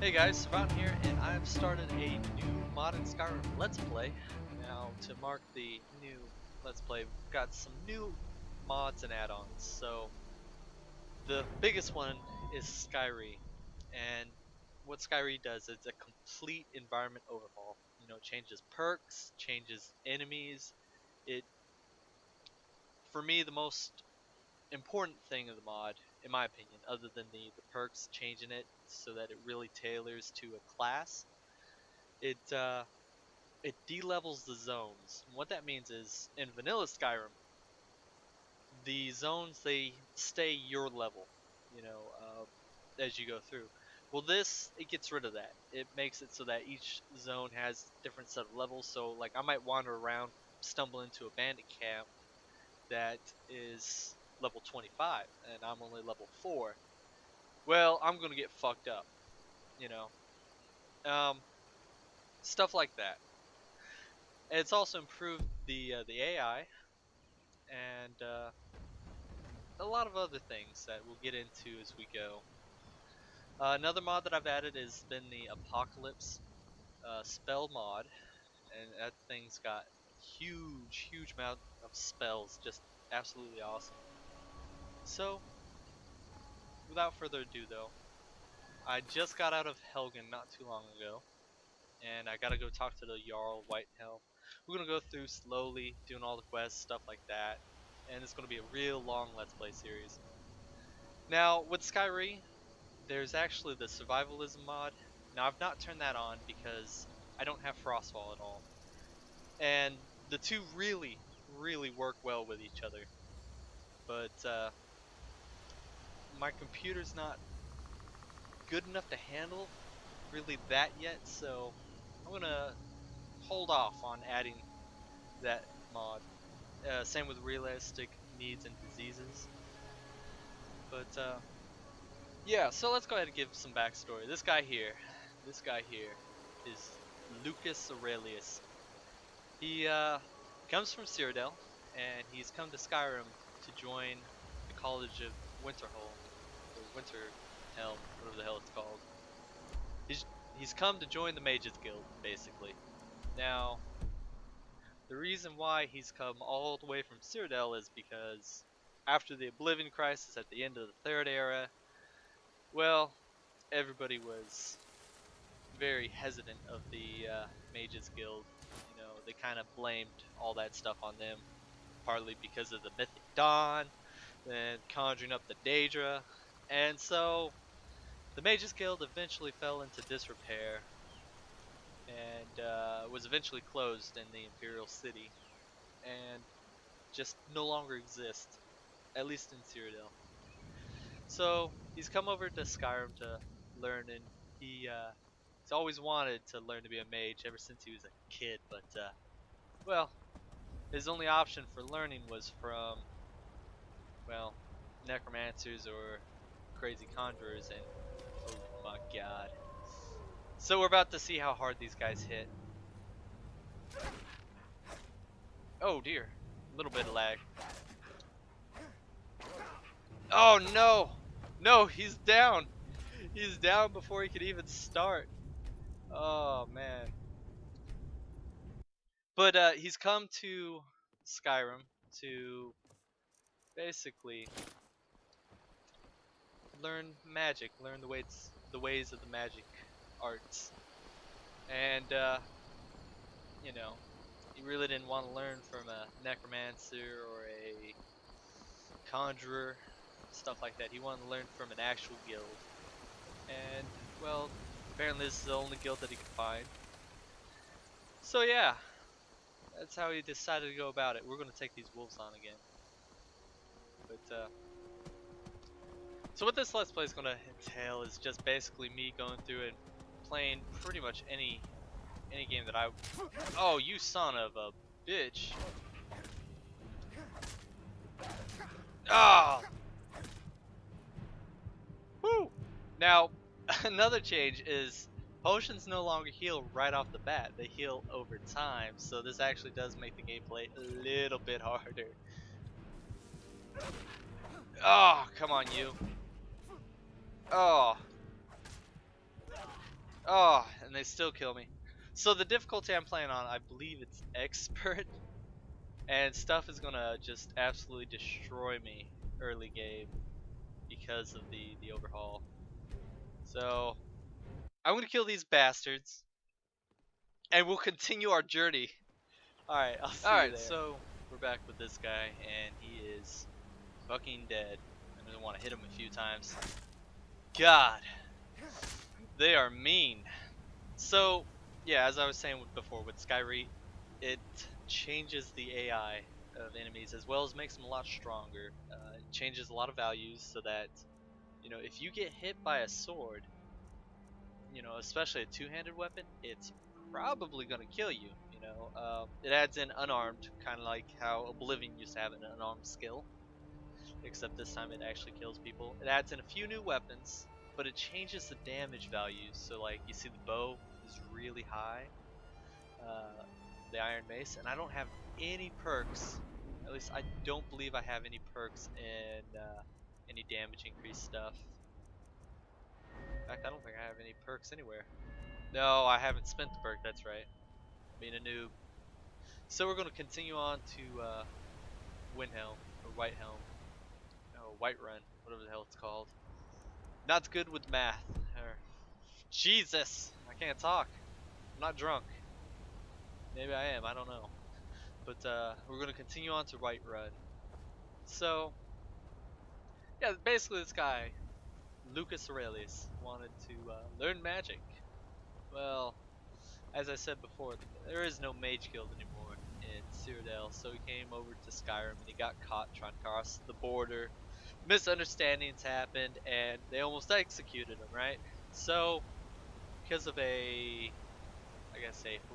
Hey guys, Savant here, and I've started a new mod in Skyrim Let's Play. Now, to mark the new Let's Play, we've got some new mods and add-ons. So, the biggest one is Skyre, and what Skyre does is a complete environment overhaul. You know, it changes perks, changes enemies. It, for me, the most important thing of the mod, in my opinion, other than the perks changing it so that it really tailors to a class, it it delevels the zones. And what that means is in vanilla Skyrim, the zones they stay your level, you know, as you go through. Well, this it gets rid of that. It makes it so that each zone has different set of levels. So like I might wander around, stumble into a bandit camp that is level 25 and I'm only level 4. Well, I'm going to get fucked up, you know. Um Stuff like that. And it's also improved the AI and a lot of other things that we'll get into as we go. Another mod that I've added has been the Apocalypse spell mod, and that thing's got huge amount of spells, just absolutely awesome. So, without further ado though, I just got out of Helgen not too long ago, and I gotta go talk to the Jarl Whitehelm. We're gonna go through slowly, doing all the quests, stuff like that, and it's gonna be a real long Let's Play series. Now, with Skyrim, there's actually the survivalism mod. Now I've not turned that on because I don't have Frostfall at all. And the two really work well with each other. But my computer's not good enough to handle really that yet, so I'm gonna hold off on adding that mod. Same with realistic needs and diseases. But yeah, so let's go ahead and give some backstory. This guy here is Lucas Aurelius. He comes from Cyrodiil, and he's come to Skyrim to join the College of Winterhold, or Winterhelm, whatever the hell it's called. He's come to join the Mages Guild, basically. Now, the reason why he's come all the way from Cyrodiil is because after the Oblivion Crisis at the end of the Third Era, well, everybody was very hesitant of the Mages Guild. You know, they kind of blamed all that stuff on them, partly because of the Mythic Dawn, then conjuring up the Daedra, and so the Mages Guild eventually fell into disrepair and was eventually closed in the Imperial City, and just no longer exists, at least in Cyrodiil. So he's come over to Skyrim to learn, and he's always wanted to learn to be a mage ever since he was a kid, but well, his only option for learning was from, well, necromancers or crazy conjurers, and oh my god. So we're about to see how hard these guys hit. Oh dear, a little bit of lag. Oh no! No, he's down! He's down before he could even start. Oh man. But he's come to Skyrim to basically learn magic, learn the ways of the magic arts. And you know, he really didn't want to learn from a necromancer or a conjurer, stuff like that. He wanted to learn from an actual guild. And well, apparently this is the only guild that he could find. So yeah, that's how he decided to go about it. We're gonna take these wolves on again. But so what this Let's Play is gonna entail is just basically me going through and playing pretty much any game that I. Oh, you son of a bitch! Ah! Woo! Now, another change is potions no longer heal right off the bat. They heal over time, so this actually does make the gameplay a little bit harder. Oh, come on, you. Oh. Oh, and they still kill me. So the difficulty I'm playing on, I believe it's expert, and stuff is gonna just absolutely destroy me early game because of the overhaul. So I'm gonna kill these bastards, and we'll continue our journey. All right, I'll see you there. So we're back with this guy, and he is fucking dead. I'm gonna want to hit him a few times. God, they are mean. So yeah, as I was saying before with Skyreet, it changes the AI of enemies as well as makes them a lot stronger. It changes a lot of values so that, you know, if you get hit by a sword, you know, especially a two-handed weapon, it's probably gonna kill you. You know, it adds in unarmed, kind of like how Oblivion used to have an unarmed skill, except this time it actually kills people. It adds in a few new weapons, but it changes the damage values. So like you see the bow is really high, the Iron Mace, and I don't have any perks. At least I don't believe I have any perks in any damage increase stuff. In fact, I don't think I have any perks anywhere. No, I haven't spent the perk, that's right. Being a noob. So we're going to continue on to Windhelm, or Whitehelm. No, Whiterun, whatever the hell it's called. Not good with math. Jesus, I can't talk. I'm not drunk. Maybe I am, I don't know. But we're going to continue on to Whiterun. So, yeah, basically this guy, Lucas Aurelius, wanted to learn magic. Well, as I said before, there is no mage guild anymore in Cyrodiil, so he came over to Skyrim and he got caught trying to cross the border. Misunderstandings happened and they almost executed him, right? So, because of a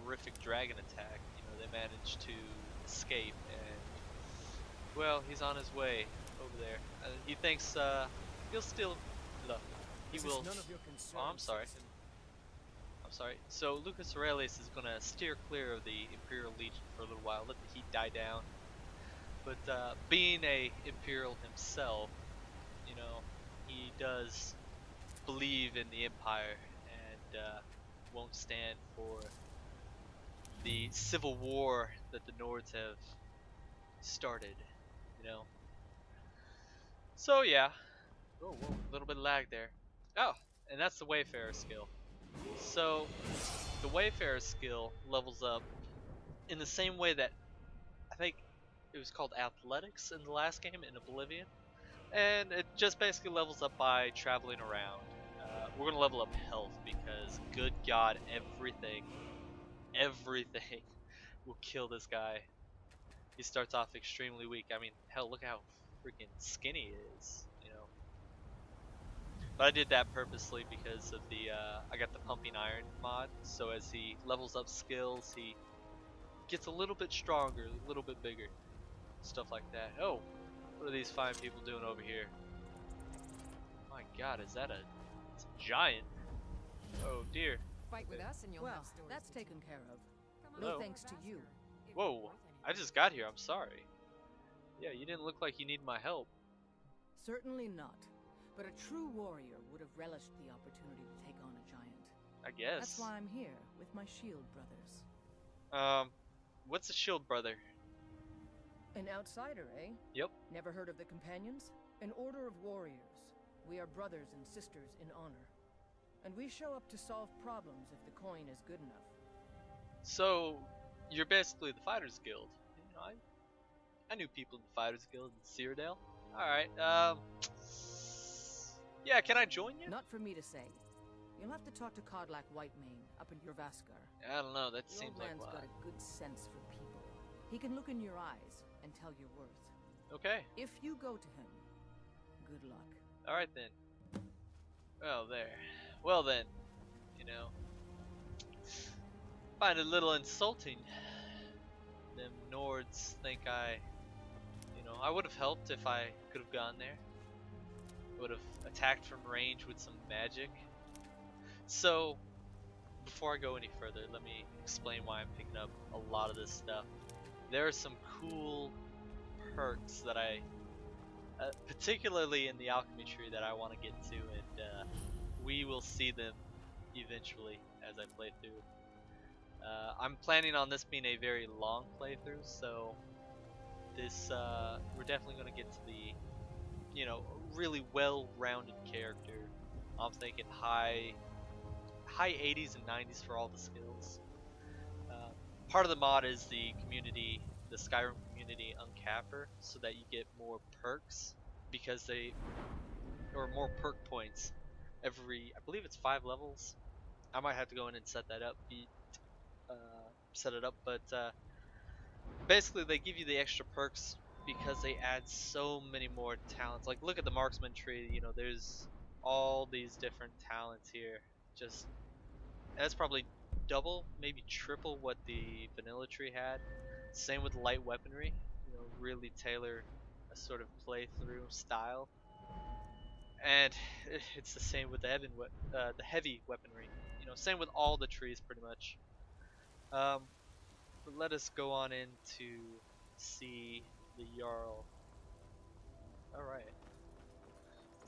horrific dragon attack, you know, they managed to escape, and well, he's on his way over there. He thinks he'll still, look, he will. Oh, I'm sorry. I'm sorry. So Lucas Aurelius is gonna steer clear of the Imperial Legion for a little while, let the heat die down. But being a Imperial himself, you know, he does believe in the Empire and won't stand for the civil war that the Nords have started, you know. So yeah. Oh, whoa, a little bit of lag there. Oh, and that's the Wayfarer skill. So the Wayfarer skill levels up in the same way that I think it was called Athletics in the last game in Oblivion, and it just basically levels up by traveling around. We're gonna level up health because, good God, everything will kill this guy. He starts off extremely weak. I mean, hell, look how freaking skinny he is, you know. But I did that purposely because of the I got the Pumping Iron mod, so as he levels up skills, he gets a little bit stronger, a little bit bigger, stuff like that. Oh, what are these fine people doing over here? My God, is that it's a giant? Oh dear. Fight with us and you'll have stories. That's taken care of. Hello. No thanks to you. Whoa, I just got here, I'm sorry. Yeah, you didn't look like you needed my help. Certainly not. But a true warrior would have relished the opportunity to take on a giant. I guess. That's why I'm here, with my shield brothers. What's a shield brother? An outsider, eh? Yep. Never heard of the Companions? An order of warriors. We are brothers and sisters in honor. And we show up to solve problems if the coin is good enough. So, you're basically the Fighters Guild. You know, I knew people in the Fighters Guild in Cyrodiil. Alright, yeah, can I join you? Not for me to say. You'll have to talk to Kodlak Whitemane up in Jorvaskar. I don't know, that The seems old like man's why. got a good sense for people. He can look in your eyes and tell your worth. Okay, If you go to him, good luck. alright then. Well, there. Well then, you know. Find it a little insulting. Them Nords think I would have helped if I could have gone there. Would have attacked from range with some magic. So, before I go any further, let me explain why I'm picking up a lot of this stuff. There are some cool perks that I, particularly in the alchemy tree, that I want to get to, and we will see them eventually as I play through. I'm planning on this being a very long playthrough, so this we're definitely going to get to the, you know, really well-rounded character. I'm thinking high 80s and 90s for all the skills. Part of the mod is the community, the Skyrim community uncapper, so that you get more perks because or more perk points every, I believe it's 5 levels. I might have to go in and set that up, set it up, but basically they give you the extra perks because they add so many more talents. Like look at the marksman tree, you know, there's all these different talents here. Just that's probably double, maybe triple what the vanilla tree had. Same with light weaponry, you know, really tailor a sort of playthrough style. And it's the same with the heavy weaponry. You know, same with all the trees pretty much. But let us go on in to see the Jarl. Alright.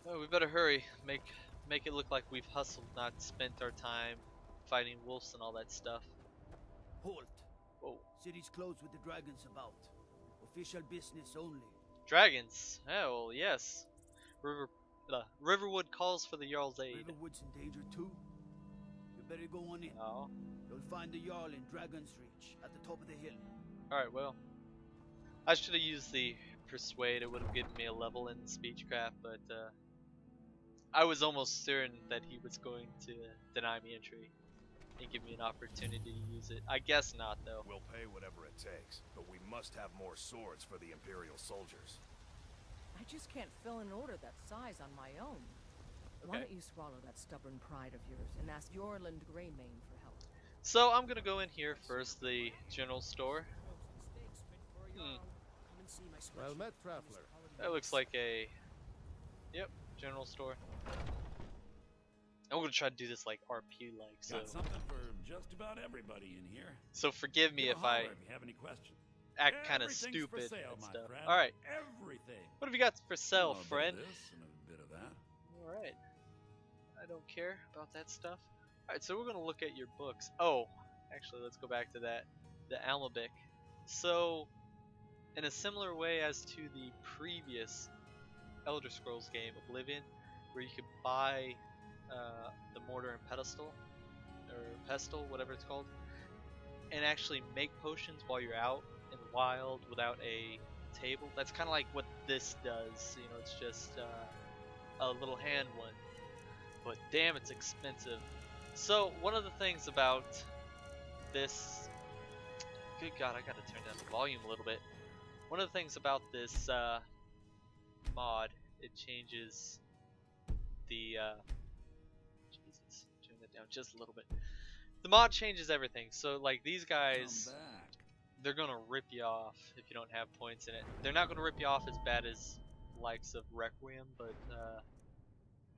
Oh, we better hurry. Make it look like we've hustled, not spent our time fighting wolves and all that stuff. Halt. Whoa. City's closed with the dragons about. Official business only. Dragons. Oh, well, yes. Riverwood calls for the Jarl's aid. Riverwood's in danger too. You better go on in. Oh. You'll find the Jarl in Dragon's Reach, at the top of the hill. Alright, well. I should have used the Persuade. It would have given me a level in Speechcraft, but I was almost certain that he was going to deny me entry and give me an opportunity to use it. I guess not, though. We'll pay whatever it takes, but we must have more swords for the Imperial soldiers. I just can't fill an order that size on my own. Why Okay. don't you swallow that stubborn pride of yours and ask Yorland Greymane for help? So I'm gonna go in here first, the general store. Well met, traveler. That looks like a, yep, general store. I'm gonna try to do this like RP like, so Got something for just about everybody in here. so forgive me Give a if I holler if you have any questions. act kind of Everything's for stupid sale, and my stuff. friend. All right, Everything. what have you got for sale, A bit of friend? this and a bit of that. All right, I don't care about that stuff. All right, so we're gonna look at your books. Oh, actually, let's go back to that, the Almabic. So, in a similar way as to the previous Elder Scrolls game, Oblivion, where you could buy the mortar and pedestal, or pestle, whatever it's called, and actually make potions while you're out in the wild without a table. That's kind of like what this does. You know, it's just a little hand one, but damn, it's expensive. So one of the things about this, good God, I gotta turn down the volume a little bit. One of the things about this mod, it changes the Jesus, turn that down just a little bit. The mod changes everything. So like these guys, Come back. they're gonna rip you off if you don't have points in it. They're not gonna rip you off as bad as the likes of Requiem, but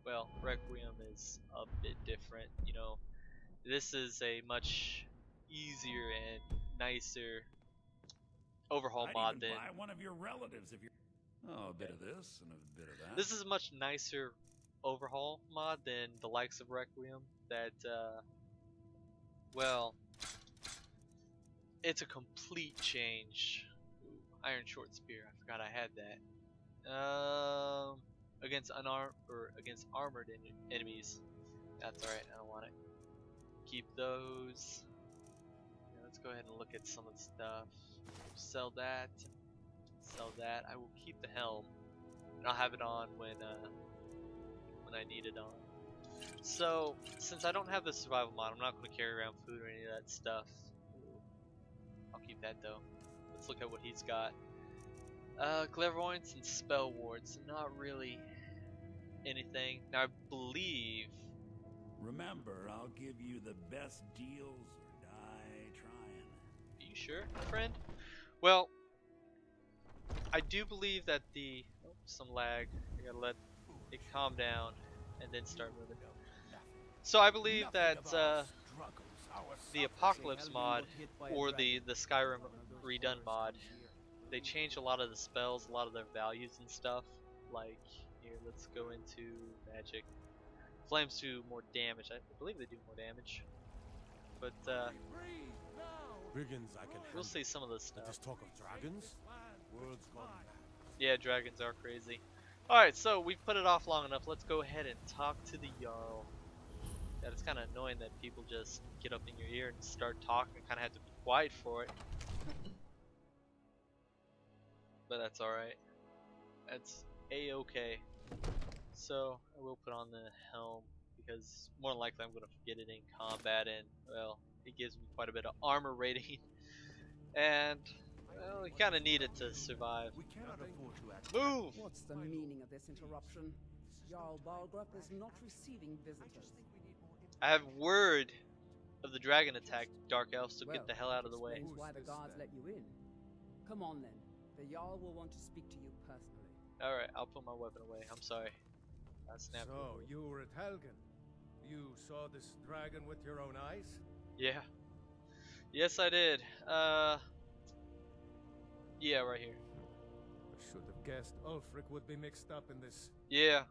well, Requiem is a bit different. You know, this is a much easier and nicer overhaul I'd mod even than buy one of your relatives if you're. Oh, a bit of this and a bit of that. this is a much nicer overhaul mod than the likes of Requiem. That well, it's a complete change. Ooh, Iron Short Spear, I forgot I had that. Against unarmed or against armored enemies. That's alright, I don't want it. Keep those. Yeah, let's go ahead and look at some of the stuff. Sell that. Sell that. I will keep the helm, and I'll have it on when I need it on. So, since I don't have the survival mod, I'm not going to carry around food or any of that stuff. I'll keep that though. Let's look at what he's got. Clairvoyance and spell wards. Not really anything. Now I believe. Remember, I'll give you the best deals or die trying. Are you sure, friend? Well, I do believe that the some lag. I gotta let it calm down and then start moving. So I believe that the Apocalypse mod or the Skyrim redone mod, they changed a lot of the spells, a lot of their values and stuff. Like here, let's go into magic. Flames do more damage. I believe they do more damage. But Brigands I can we'll handle. see some of this But stuff. this talk of dragons? World's gone mad. Yeah, dragons are crazy. Alright, so we've put it off long enough. Let's go ahead and talk to the Jarl. Yeah, it's kind of annoying that people just get up in your ear and start talking. Kind of have to be quiet for it. But that's alright. That's a-okay. So, I will put on the helm because more than likely I'm going to forget it in combat, and, well, it gives me quite a bit of armor rating. And, well, we kind of need it to survive. We cannot afford to act. Move! What's the meaning of this interruption? Jarl Balgrup is not receiving visitors. I have word of the dragon attack, Dark Elf, so get the hell out of the way. Explains why the guards let you in. Come on then. The Jarl will want to speak to you personally. Alright, I'll put my weapon away. I'm sorry. I snapped. So, you were at Helgen. You saw this dragon with your own eyes? Yeah. Yes, I did. Yeah, right here. I should have guessed Ulfric would be mixed up in this. Yeah.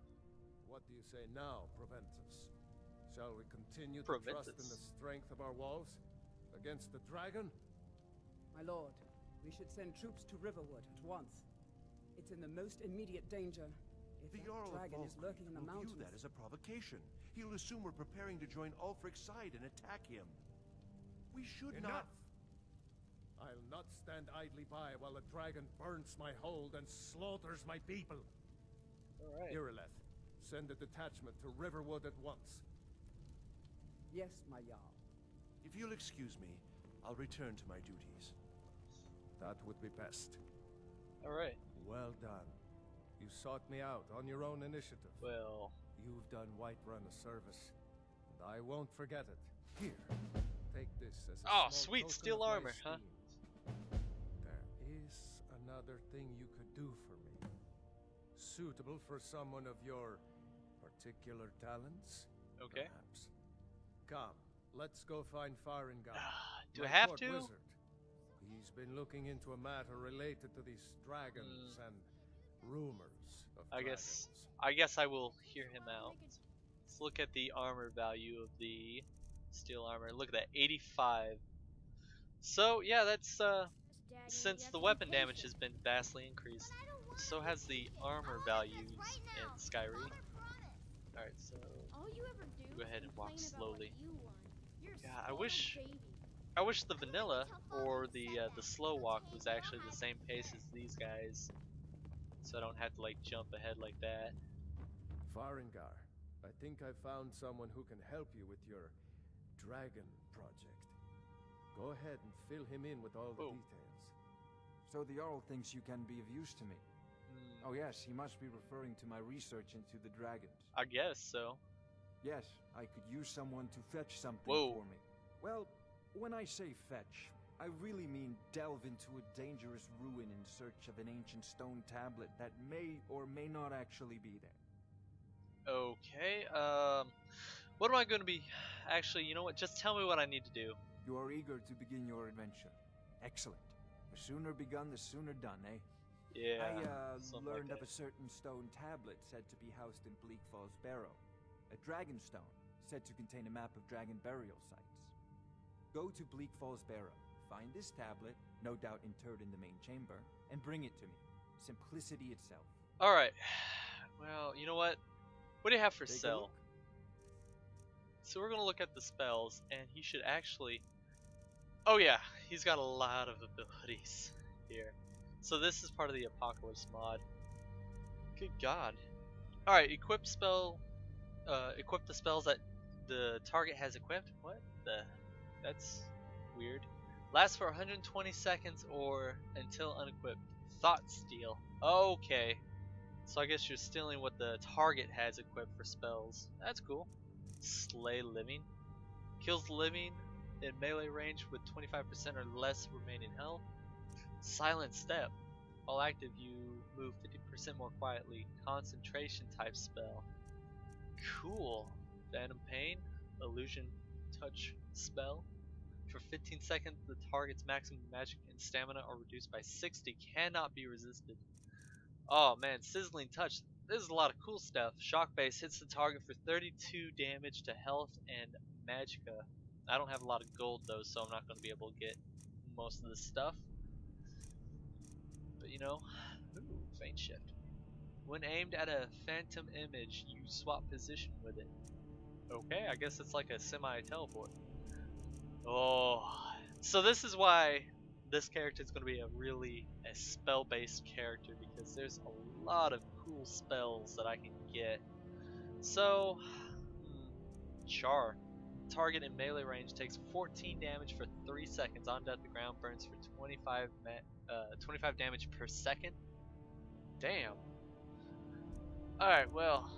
What do you say now, Proventus? Shall we continue to Proventus. trust in the strength of our walls? Against the dragon? My lord, we should send troops to Riverwood at once. It's in the most immediate danger. If The that Jarl of dragon is Volk lurking in the will mountains. view that as a provocation. He'll assume we're preparing to join Ulfric's side and attack him. We should not. I'll not stand idly by while the dragon burns my hold and slaughters my people. Alright. Irileth, send a detachment to Riverwood at once. Yes, my Jarl. If you'll excuse me, I'll return to my duties. That would be best. Alright. Well done. You sought me out on your own initiative. Well, You've done Whiterun a service, and I won't forget it. Here, take this as a oh, small sweet token steel of my armor, huh? esteem. There is another thing you could do for me, suitable for someone of your particular talents. okay. Perhaps. Come, let's go find Farengar. Do I my have court to? Wizard. He's been looking into a matter related to these dragons and rumors of I dragons. guess I will hear him out. Let's look at the armor value of the steel armor. Look at that, 85. So yeah, that's since the weapon damage has been vastly increased, so has the armor values in Skyrim. Alright, so go ahead and walk slowly. Yeah, I wish the vanilla or the slow walk was actually the same pace as these guys, so I don't have to like jump ahead like that. Farengar, I think I found someone who can help you with your dragon project. Go ahead and fill him in with all the Oh. details. So the Jarl thinks you can be of use to me. Hmm, Oh yes, he must be referring to my research into the dragons. I guess so. Yes, I could use someone to fetch something Whoa. for me. Well, when I say fetch, I really mean delve into a dangerous ruin in search of an ancient stone tablet that may or may not actually be there. Okay, what am I going to be? Actually, you know what? Just tell me what I need to do. You are eager to begin your adventure. Excellent. The sooner begun, the sooner done, eh? Yeah. I something learned like of a certain stone tablet said to be housed in Bleak Falls Barrow. A dragon stone, said to contain a map of dragon burial sites. Go to Bleak Falls Barrow, find this tablet, no doubt interred in the main chamber, and bring it to me. Simplicity itself. Alright. Well, you know what? What do you have for Take a sell? look. So we're going to look at the spells, and he should actually... Oh yeah, he's got a lot of abilities here. So this is part of the Apocalypse mod. Good god. Alright, equip the spells that the target has equipped. What the? That's weird. Lasts for 120 seconds or until unequipped. Thought steal. Okay. So I guess you're stealing what the target has equipped for spells. That's cool. Slay living. Kills living in melee range with 25% or less remaining health. Silent step. While active, you move 50% more quietly. Concentration type spell. Cool. Phantom Pain. Illusion touch spell. For 15 seconds, the target's maximum magic and stamina are reduced by 60. Cannot be resisted. Oh man, Sizzling Touch. This is a lot of cool stuff. Shock Base hits the target for 32 damage to health and magicka. I don't have a lot of gold though, so I'm not going to be able to get most of this stuff. But you know, ooh, Feint Shift. When aimed at a phantom image, you swap position with it. Okay, I guess it's like a semi-teleport. Oh, so this is why this character is going to be a spell-based character, because there's a lot of cool spells that I can get. So, Char. Target in melee range takes 14 damage for 3 seconds. On death, the ground burns for 25 damage per second. Damn. Alright, well,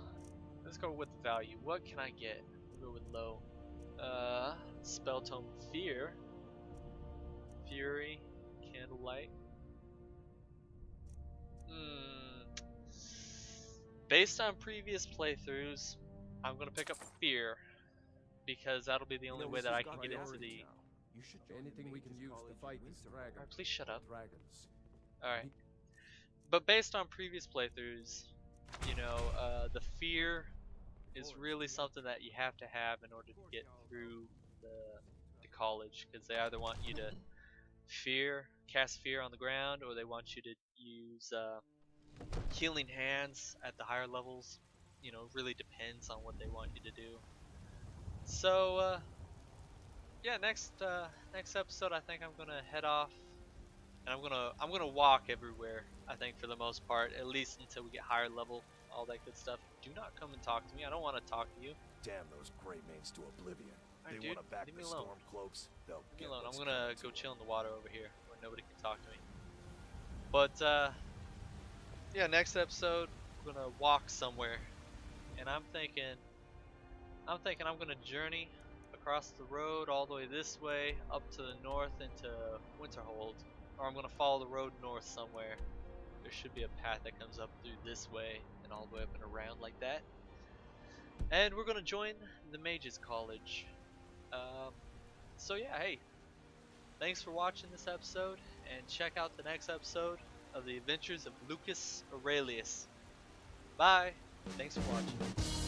let's go with the value. What can I get? We'll go with low. Spell Tome Fear. Fury. Candlelight. Based on previous playthroughs, I'm gonna pick up Fear, because that'll be the only way that I can get into the... Anything we can use to fight these dragons. Alright, please shut up. Dragons. Alright. But based on previous playthroughs, you know, the Fear is really something that you have to have in order to get through the college, because they either want you to cast Fear on the ground, or they want you to use Healing Hands at the higher levels. You know, really depends on what they want you to do. So yeah, next episode I think I'm gonna head off, and I'm gonna walk everywhere, I think, for the most part, at least until we get higher level, all that good stuff. Do not come and talk to me. I don't want to talk to you. Damn those Great Manes to oblivion. Alright, They dude, want to back leave me the alone. storm cloaks. They'll Leave me get alone. what's I'm gonna coming go to chill in them. the water over here where nobody can talk to me. But yeah, next episode we're gonna walk somewhere, and I'm thinking I'm gonna journey across the road all the way this way up to the north into Winterhold, or I'm gonna follow the road north somewhere. There should be a path that comes up through this way and all the way up and around like that. And we're gonna join the Mages College. So yeah, hey, thanks for watching this episode, and check out the next episode of the Adventures of Lucas Aurelius. Bye. Thanks for watching.